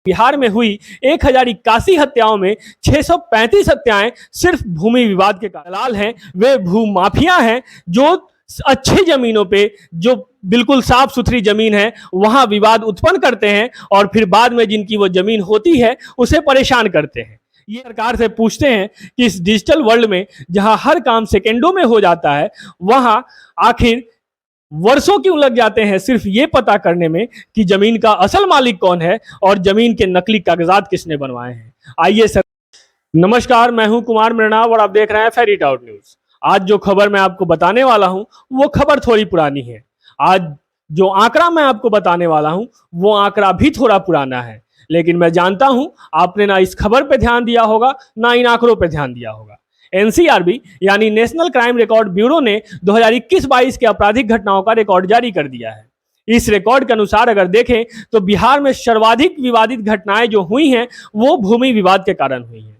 बिहार में हुई 1081 हत्याओं में 635 हत्याएं सिर्फ भूमि विवाद के दलाल हैं। वे भूमाफिया हैं जो अच्छी जमीनों पे, जो बिल्कुल साफ सुथरी जमीन है, वहां विवाद उत्पन्न करते हैं और फिर बाद में जिनकी वो जमीन होती है उसे परेशान करते हैं। ये सरकार से पूछते हैं कि इस डिजिटल वर्ल्ड में जहां हर काम सेकेंडों में हो जाता है, वहां आखिर वर्षों क्यों लग जाते हैं सिर्फ ये पता करने में कि जमीन का असल मालिक कौन है और जमीन के नकली कागजात किसने बनवाए हैं। आइए सर। नमस्कार, मैं हूं कुमार मृणाल और आप देख रहे हैं फेरी आउट न्यूज। आज जो खबर मैं आपको बताने वाला हूं वो खबर थोड़ी पुरानी है। आज जो आंकड़ा मैं आपको बताने वाला हूं वो आंकड़ा भी थोड़ा पुराना है, लेकिन मैं जानता हूं आपने ना इस खबर पे ध्यान दिया होगा ना इन आंकड़ों पे ध्यान दिया होगा। एनसीआरबी यानी नेशनल क्राइम रिकॉर्ड ब्यूरो ने 2021-22 के आपराधिक घटनाओं का रिकॉर्ड जारी कर दिया है। इस रिकॉर्ड के अनुसार अगर देखें तो बिहार में सर्वाधिक विवादित घटनाएं जो हुई हैं वो भूमि विवाद के कारण हुई हैं।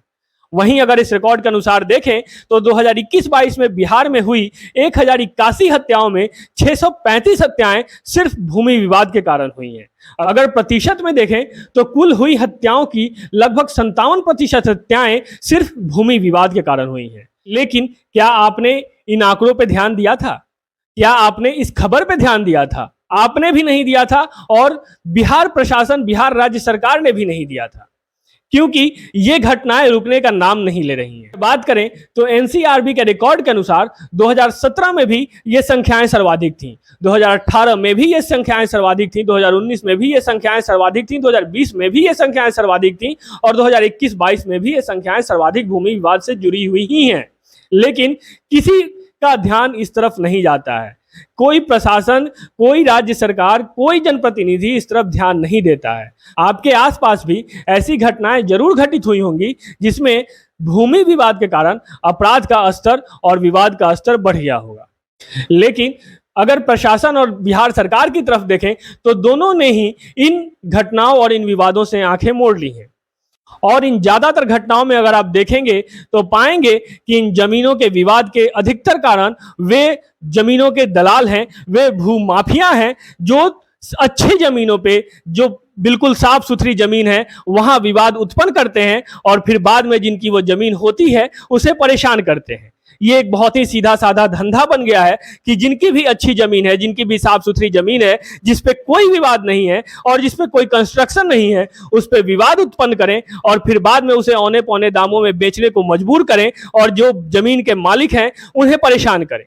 वहीं अगर इस रिकॉर्ड के अनुसार देखें तो 2021-22 में बिहार में हुई 1081 हत्याओं में 635 हत्याएं सिर्फ भूमि विवाद के कारण हुई हैं। अगर प्रतिशत में देखें तो कुल हुई हत्याओं की लगभग 57% हत्याएं सिर्फ भूमि विवाद के कारण हुई हैं। लेकिन क्या आपने इन आंकड़ों पर ध्यान दिया था? क्या आपने इस खबर पर ध्यान दिया था? आपने भी नहीं दिया था और बिहार प्रशासन, बिहार राज्य सरकार ने भी नहीं दिया था, क्योंकि ये घटनाएं रुकने का नाम नहीं ले रही हैं। बात करें तो एनसीआरबी के रिकॉर्ड के अनुसार 2017 में भी ये संख्याएं सर्वाधिक थीं, 2018 में भी ये संख्याएं सर्वाधिक थीं, 2019 में भी ये संख्याएं सर्वाधिक थीं, 2020 में भी ये संख्याएं सर्वाधिक थीं और 2021-22 में भी ये संख्याएं सर्वाधिक भूमि विवाद से जुड़ी हुई ही हैं। लेकिन किसी का ध्यान इस तरफ नहीं जाता है। कोई प्रशासन, कोई राज्य सरकार, कोई जनप्रतिनिधि इस तरफ ध्यान नहीं देता है। आपके आसपास भी ऐसी घटनाएं जरूर घटित हुई होंगी जिसमें भूमि विवाद के कारण अपराध का स्तर और विवाद का स्तर बढ़ गया होगा। लेकिन अगर प्रशासन और बिहार सरकार की तरफ देखें तो दोनों ने ही इन घटनाओं और इन विवादों से आंखें मोड़ ली हैं। और इन ज्यादातर घटनाओं में अगर आप देखेंगे तो पाएंगे कि इन जमीनों के विवाद के अधिकतर कारण वे जमीनों के दलाल हैं, वे भूमाफिया हैं जो अच्छी जमीनों पे, जो बिल्कुल साफ सुथरी जमीन है, वहां विवाद उत्पन्न करते हैं और फिर बाद में जिनकी वो जमीन होती है उसे परेशान करते हैं। ये एक बहुत ही सीधा साधा धंधा बन गया है कि जिनकी भी अच्छी जमीन है, जिनकी भी साफ सुथरी जमीन है, जिस पे कोई विवाद नहीं है और जिस पे कोई कंस्ट्रक्शन नहीं है, उस पे विवाद उत्पन्न करें और फिर बाद में उसे औने पौने दामों में बेचने को मजबूर करें और जो जमीन के मालिक हैं उन्हें परेशान करें।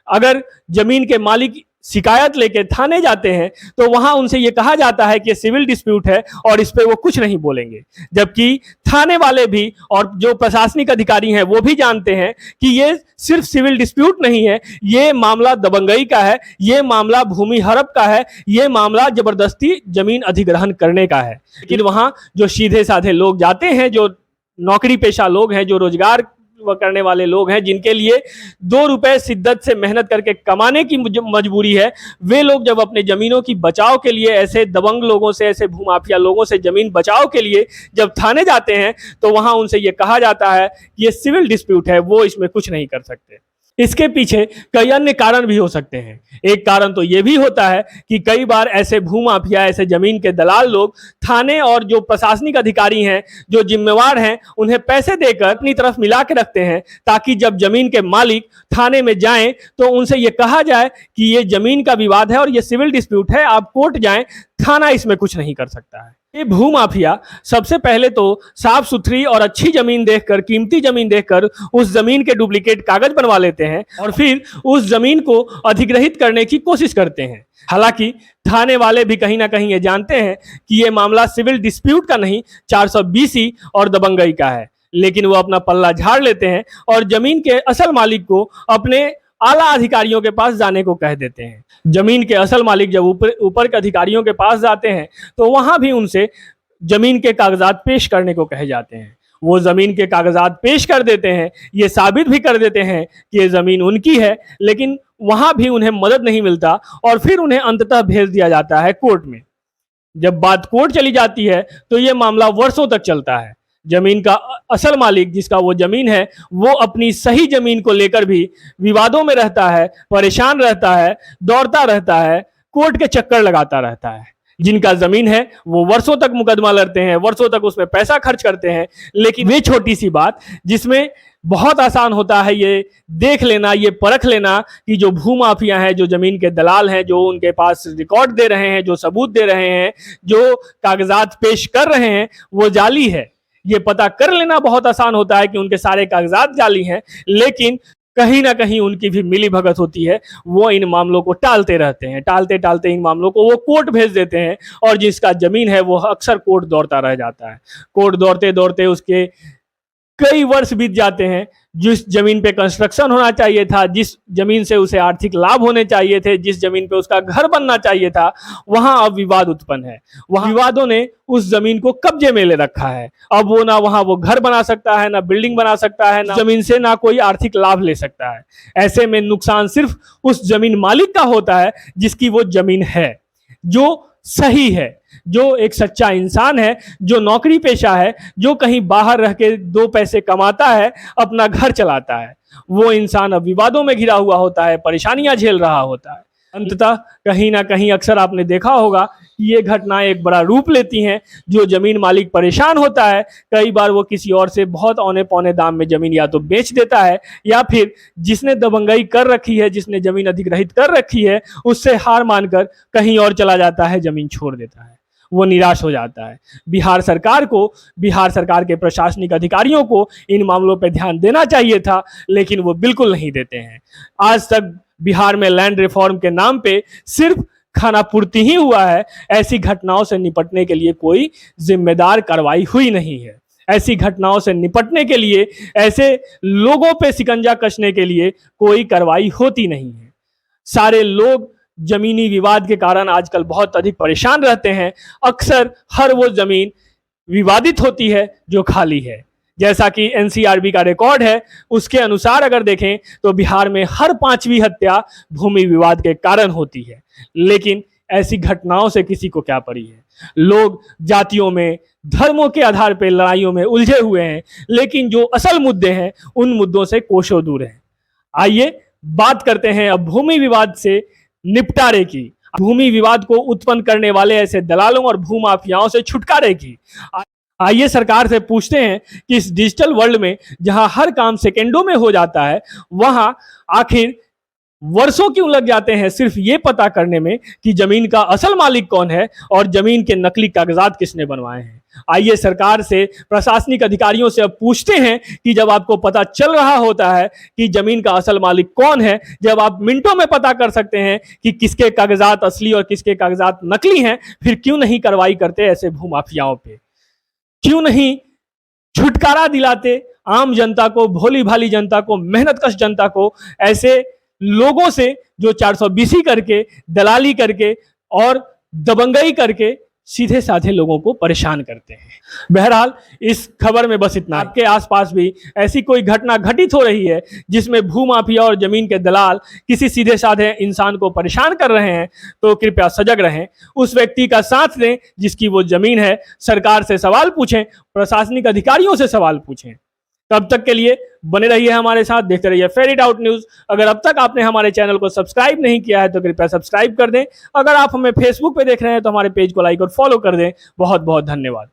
अगर जमीन के मालिक शिकायत लेके थाने जाते हैं तो वहां उनसे यह कहा जाता है कि सिविल डिस्प्यूट है और इस पे वो कुछ नहीं बोलेंगे, जबकि थाने वाले भी और जो प्रशासनिक अधिकारी हैं वो भी जानते हैं कि ये सिर्फ सिविल डिस्प्यूट नहीं है, ये मामला दबंगई का है, ये मामला भूमि हड़प का है, ये मामला जबरदस्ती जमीन अधिग्रहण करने का है। लेकिन वहां जो सीधे साधे लोग जाते हैं, जो नौकरी पेशा लोग हैं, जो रोजगार करने वाले लोग हैं, जिनके लिए 2 रुपए शिद्दत से मेहनत करके कमाने की मजबूरी है, वे लोग जब अपने जमीनों की बचाव के लिए ऐसे दबंग लोगों से, ऐसे भूमाफिया लोगों से जमीन बचाव के लिए जब थाने जाते हैं तो वहां उनसे यह कहा जाता है कि ये सिविल डिस्प्यूट है, वो इसमें कुछ नहीं कर सकते। इसके पीछे कई अन्य कारण भी हो सकते हैं। एक कारण तो यह भी होता है कि कई बार ऐसे भूमाफिया, ऐसे जमीन के दलाल लोग थाने और जो प्रशासनिक अधिकारी हैं, जो जिम्मेवार हैं, उन्हें पैसे देकर अपनी तरफ मिला के रखते हैं ताकि जब जमीन के मालिक थाने में जाएं तो उनसे यह कहा जाए कि ये जमीन का विवाद है और ये सिविल डिस्प्यूट है, आप कोर्ट जाएं, थाना इसमें कुछ नहीं कर सकता है। ये भूमाफिया सबसे पहले तो साफ सुथरी और अच्छी जमीन देखकर, कीमती जमीन देखकर उस जमीन के डुप्लीकेट कागज बनवा लेते हैं और फिर उस जमीन को अधिग्रहित करने की कोशिश करते हैं। हालांकि थाने वाले भी कहीं ना कहीं ये जानते हैं कि ये मामला सिविल डिस्प्यूट का नहीं, 420 और दबंगई का है, लेकिन वो अपना पल्ला झाड़ लेते हैं और जमीन के असल मालिक को अपने आला अधिकारियों के पास जाने को कह देते हैं। जमीन के असल मालिक जब ऊपर के अधिकारियों के पास जाते हैं तो वहां भी उनसे जमीन के कागजात पेश करने को कहे जाते हैं। वो जमीन के कागजात पेश कर देते हैं, ये साबित भी कर देते हैं कि ये जमीन उनकी है, लेकिन वहां भी उन्हें मदद नहीं मिलता और फिर उन्हें अंततः भेज दिया जाता है कोर्ट में। जब बात कोर्ट चली जाती है तो ये मामला वर्षों तक चलता है। जमीन का असल मालिक, जिसका वो जमीन है, वो अपनी सही जमीन को लेकर भी विवादों में रहता है, परेशान रहता है, दौड़ता रहता है, कोर्ट के चक्कर लगाता रहता है। जिनका जमीन है वो वर्षों तक मुकदमा लड़ते हैं, वर्षों तक उसमें पैसा खर्च करते हैं, लेकिन वे छोटी सी बात जिसमें बहुत आसान होता है ये देख लेना, ये परख लेना कि जो भूमाफिया हैं, जो जमीन के दलाल हैं, जो उनके पास रिकॉर्ड दे रहे हैं, जो सबूत दे रहे हैं, जो कागजात पेश कर रहे हैं, वो जाली है। ये पता कर लेना बहुत आसान होता है कि उनके सारे कागजात जाली हैं, लेकिन कहीं ना कहीं उनकी भी मिली भगत होती है। वो इन मामलों को टालते रहते हैं, टालते टालते इन मामलों को वो कोर्ट भेज देते हैं, और जिसका जमीन है वो अक्सर कोर्ट दौड़ता रह जाता है। कोर्ट दौड़ते दौड़ते उसके कई वर्ष बीत जाते हैं। जिस जमीन पे कंस्ट्रक्शन होना चाहिए था, जिस जमीन से उसे आर्थिक लाभ होने चाहिए थे, जिस जमीन पे उसका घर बनना चाहिए था, वहां अब विवाद उत्पन्न है। वहां विवादों ने उस जमीन को कब्जे में ले रखा है। अब वो ना वहां वो घर बना सकता है, ना बिल्डिंग बना सकता है, ना जमीन से ना कोई आर्थिक लाभ ले सकता है। ऐसे में नुकसान सिर्फ उस जमीन मालिक का होता है जिसकी वो जमीन है, जो सही है, जो एक सच्चा इंसान है, जो नौकरी पेशा है, जो कहीं बाहर रह के दो पैसे कमाता है, अपना घर चलाता है। वो इंसान अब विवादों में घिरा हुआ होता है, परेशानियां झेल रहा होता है। अंततः कहीं ना कहीं अक्सर आपने देखा होगा कि ये घटनाएं एक बड़ा रूप लेती हैं। जो जमीन मालिक परेशान होता है, कई बार वो किसी और से बहुत औने पौने दाम में जमीन या तो बेच देता है, या फिर जिसने दबंगई कर रखी है, जिसने जमीन अधिग्रहित कर रखी है, उससे हार मानकर कहीं और चला जाता है, जमीन छोड़ देता है। वो निराश हो जाता है। बिहार सरकार के प्रशासनिक अधिकारियों को इन मामलों पर ध्यान देना चाहिए था, लेकिन वो बिल्कुल नहीं देते हैं। आज तक बिहार में लैंड रिफॉर्म के नाम पे सिर्फ खाना पूर्ति ही हुआ है। ऐसी घटनाओं से निपटने के लिए कोई जिम्मेदार कार्रवाई हुई नहीं है। ऐसी घटनाओं से निपटने के लिए, ऐसे लोगों पे शिकंजा कसने के लिए कोई कार्रवाई होती नहीं है। सारे लोग जमीनी विवाद के कारण आजकल बहुत अधिक परेशान रहते हैं। अक्सर हर वो जमीन विवादित होती है जो खाली है। जैसा कि एनसीआरबी का रिकॉर्ड है, उसके अनुसार अगर देखें तो बिहार में हर 5वीं हत्या भूमि विवाद के कारण होती है। लेकिन ऐसी घटनाओं से किसी को क्या पड़ी है। लोग जातियों में, धर्मों के आधार पर लड़ाइयों में उलझे हुए हैं, लेकिन जो असल मुद्दे हैं उन मुद्दों से कोसों दूर हैं। आइए बात करते हैं अब भूमि विवाद से निपटारे की, भूमि विवाद को उत्पन्न करने वाले ऐसे दलालों और भूमाफियाओं से छुटकारे की। आइए सरकार से पूछते हैं कि इस डिजिटल वर्ल्ड में जहां हर काम सेकेंडों में हो जाता है, वहां आखिर वर्षों क्यों लग जाते हैं सिर्फ ये पता करने में कि जमीन का असल मालिक कौन है और जमीन के नकली कागजात किसने बनवाए हैं। आइए सरकार से, प्रशासनिक अधिकारियों से अब पूछते हैं कि जब आपको पता चल रहा होता है कि जमीन का असल मालिक कौन है, जब आप मिनटों में पता कर सकते हैं कि किसके कागजात असली और किसके कागजात नकली हैं, फिर क्यों नहीं कार्रवाई करते ऐसे भूमाफियाओं पे? क्यों नहीं छुटकारा दिलाते आम जनता को, भोली भाली जनता को, मेहनतकश जनता को, ऐसे लोगों से जो 420 करके, दलाली करके और दबंगई करके सीधे साधे लोगों को परेशान करते हैं। बहरहाल इस खबर में बस इतना। आपके आसपास भी ऐसी कोई घटना घटित हो रही है जिसमें भूमाफिया और जमीन के दलाल किसी सीधे साधे इंसान को परेशान कर रहे हैं, तो कृपया सजग रहें, उस व्यक्ति का साथ दें जिसकी वो जमीन है। सरकार से सवाल पूछें, प्रशासनिक अधिकारियों से सवाल पूछें। तब तक के लिए बने रहिए हमारे साथ, देखते रहिए फेयर इट आउट न्यूज। अगर अब तक आपने हमारे चैनल को सब्सक्राइब नहीं किया है तो कृपया सब्सक्राइब कर दें। अगर आप हमें फेसबुक पे देख रहे हैं तो हमारे पेज को लाइक और फॉलो कर दें। बहुत बहुत धन्यवाद।